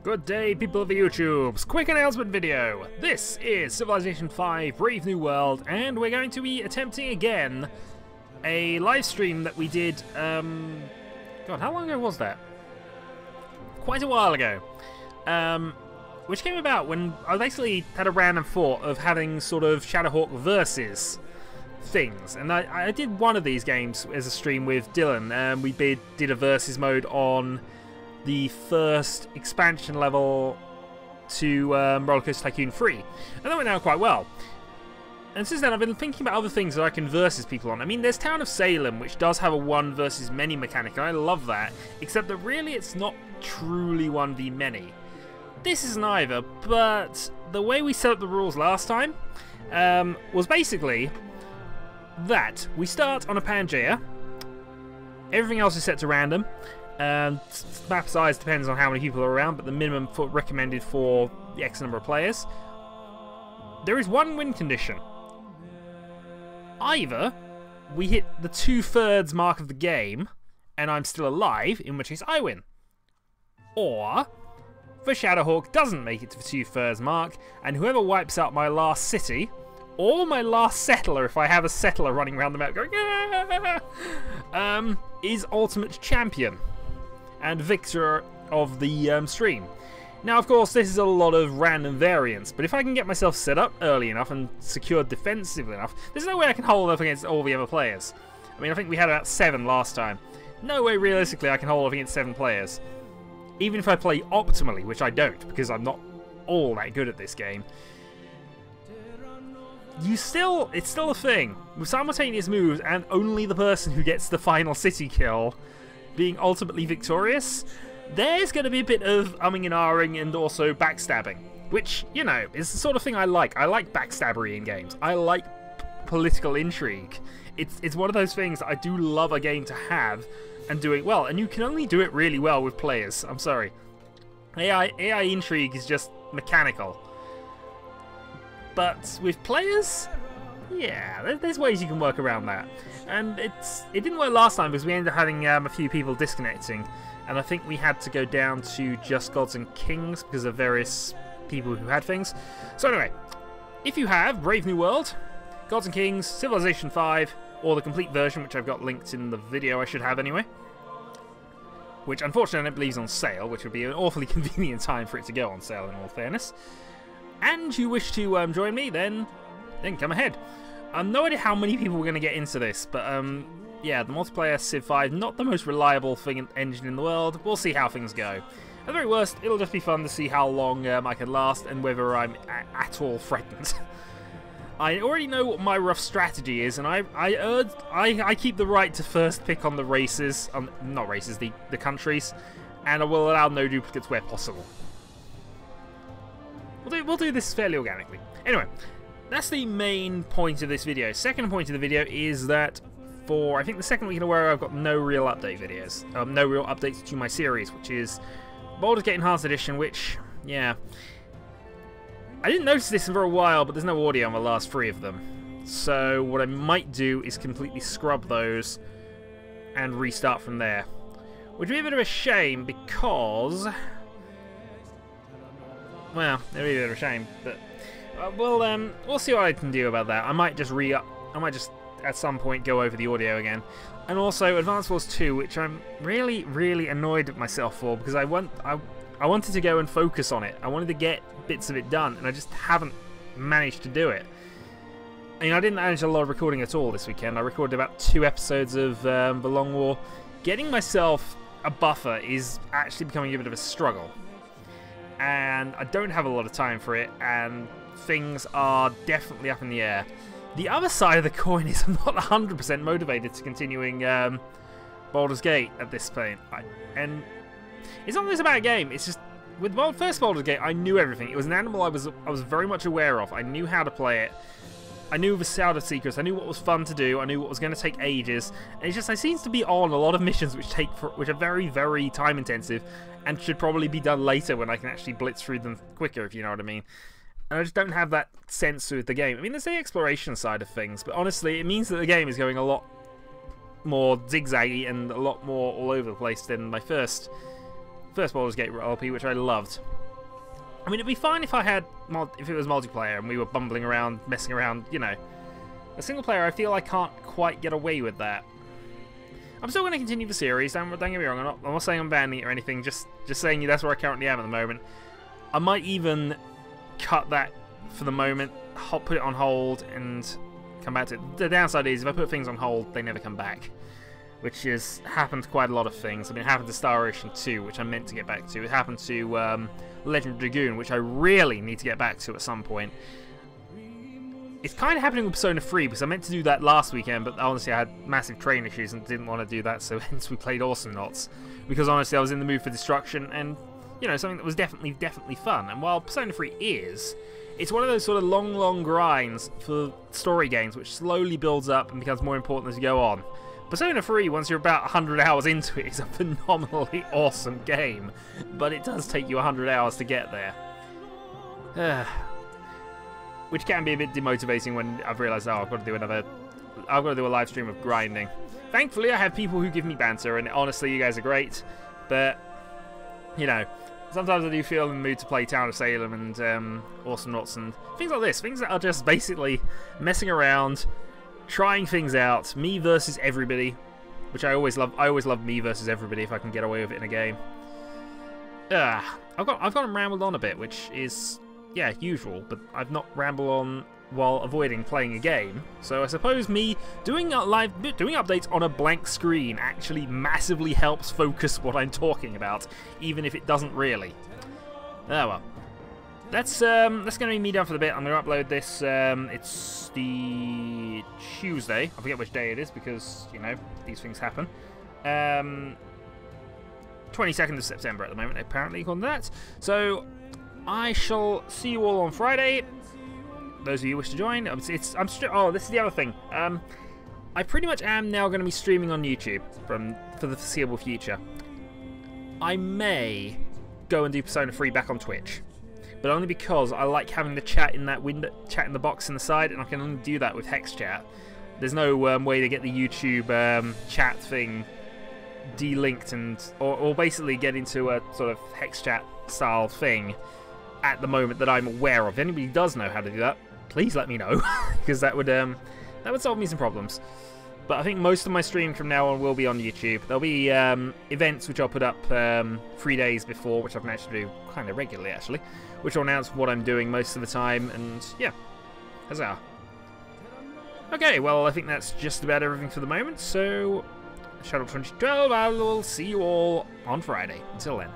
Good day, people of the YouTubes. Quick announcement video. This is Civilization 5 Brave New World, and we're going to be attempting again a live stream that we did, God, how long ago was that? Quite a while ago. Which came about when I basically had a random thought of having sort of Shadowhawk versus things, and I did one of these games as a stream with Dylan. We did a versus mode on the first expansion level to Roller Coaster Tycoon 3, and that went out quite well. And since then I've been thinking about other things that I can versus people on. I mean, there's Town of Salem, which does have a 1 versus many mechanic, and I love that, except that really it's not truly 1v many. This isn't either, but the way we set up the rules last time was basically that we start on a pangea, everything else is set to random. Map size depends on how many people are around, but the minimum recommended for the X number of players. There is one win condition. Either we hit the 2/3 mark of the game and I'm still alive, in which case I win. Or the Shadowhawk doesn't make it to the 2/3 mark, and whoever wipes out my last city, or my last settler, if I have a settler running around the map going, is ultimate champion and victor of the stream. Now, of course, this is a lot of random variance, but if I can get myself set up early enough and secured defensively enough, there's no way I can hold up against all the other players. I mean, I think we had about 7 last time. No way, realistically, I can hold up against 7 players. Even if I play optimally, which I don't, because I'm not all that good at this game. It's still a thing. With simultaneous moves and only the person who gets the final city kill being ultimately victorious, there's going to be a bit of umming and ahhing and also backstabbing, which, you know, is the sort of thing I like. I like backstabbery in games. I like political intrigue. It's one of those things that I do love a game to have and do it well, and you can only do it really well with players. I'm sorry. AI intrigue is just mechanical. But with players, yeah, there's ways you can work around that. And it didn't work last time because we ended up having a few people disconnecting, and I think we had to go down to just Gods and Kings because of various people who had things. So anyway, if you have Brave New World, Gods and Kings, Civilization 5, or the complete version, which I've got linked in the video I should have anyway, which unfortunately I don't believe is on sale, which would be an awfully convenient time for it to go on sale in all fairness, and you wish to join me, then come ahead. No idea how many people we're going to get into this, but yeah, the multiplayer Civ 5, not the most reliable engine in the world. We'll see how things go. At the very worst, it'll just be fun to see how long I can last and whether I'm at all threatened. I already know what my rough strategy is, and I keep the right to first pick on the races, not races, the countries, and I will allow no duplicates where possible. We'll do this fairly organically. Anyway, that's the main point of this video. Second point of the video is that for, I think, the second week in a row, I've got no real update videos. No real updates to my series, which is Baldur's Gate Enhanced Edition, which, yeah. I didn't notice this for a while, but there's no audio on the last 3 of them. So what I might do is completely scrub those and restart from there. Which would be a bit of a shame because, well, it would be a bit of a shame, but we'll see what I can do about that. I might just at some point go over the audio again. And also Advance Wars 2, which I'm really, really annoyed at myself for, because I wanted to go and focus on it. I wanted to get bits of it done, and I just haven't managed to do it. I mean, I didn't manage a lot of recording at all this weekend. I recorded about 2 episodes of The Long War. Getting myself a buffer is actually becoming a bit of a struggle. And I don't have a lot of time for it, and things are definitely up in the air. The other side of the coin is I'm not 100% motivated to continuing Baldur's Gate at this point. And it's not just about a game, it's just, with first Baldur's Gate, I knew everything. It was an animal I was very much aware of. I knew how to play it. I knew the Shadow Secrets. I knew what was fun to do. I knew what was going to take ages. And it's just, I seem to be on a lot of missions which are very, very time intensive and should probably be done later when I can actually blitz through them quicker, if you know what I mean. And I just don't have that sense with the game. I mean, there's the exploration side of things, but honestly, it means that the game is going a lot more zigzaggy and a lot more all over the place than my first Baldur's Gate LP, which I loved. I mean, it'd be fine if I had if it was multiplayer and we were bumbling around, messing around, you know. A single player, I feel I can't quite get away with that. I'm still going to continue the series, don't get me wrong, I'm not saying I'm banning it or anything, just saying that's where I currently am at the moment. I might even cut that for the moment, put it on hold, and come back to it. The downside is, if I put things on hold, they never come back. Which has happened to quite a lot of things. I mean, it happened to Star Ocean 2, which I meant to get back to. It happened to Legend of Dragoon, which I really need to get back to at some point. It's kind of happening with Persona 3, because I meant to do that last weekend, but honestly I had massive train issues and didn't want to do that, so hence we played Awesome Knots. Because honestly I was in the mood for destruction, and, you know, something that was definitely fun. And while Persona 3 is, it's one of those sort of long grinds for story games, which slowly builds up and becomes more important as you go on. Persona 3, once you're about 100 hours into it, is a phenomenally awesome game, but it does take you 100 hours to get there. Which can be a bit demotivating when I've realised, oh, I've got to do a live stream of grinding. Thankfully, I have people who give me banter, and honestly, you guys are great. But, you know, sometimes I do feel in the mood to play Town of Salem and Awesome Knots and things like this. Things that are just basically messing around, trying things out, me versus everybody, which I always love. I always love me versus everybody if I can get away with it in a game. I've gone and rambled on a bit, which is, yeah, usual, but I've not rambled on while avoiding playing a game. So I suppose me doing updates on a blank screen actually massively helps focus what I'm talking about, even if it doesn't really. Oh well. That's going to be me done for the bit. I'm going to upload this. It's the Tuesday. I forget which day it is because, you know, these things happen. 22nd of September at the moment, apparently, according to that. So I shall see you all on Friday. Those of you who wish to join. Oh, this is the other thing. I pretty much am now going to be streaming on YouTube for the foreseeable future. I may go and do Persona 3 back on Twitch, but only because I like having the chat in that window, chat in the box in the side, and I can only do that with hex chat. There's no way to get the YouTube chat thing delinked or basically get into a sort of hex chat style thing at the moment that I'm aware of. If anybody does know how to do that, please let me know, because that would solve me some problems. But I think most of my stream from now on will be on YouTube. There'll be events which I'll put up 3 days before, which I've managed to do kind of regularly actually, which will announce what I'm doing most of the time, and yeah, huzzah. Okay, well I think that's just about everything for the moment, so Shadowhawk 2012, I will see you all on Friday. Until then.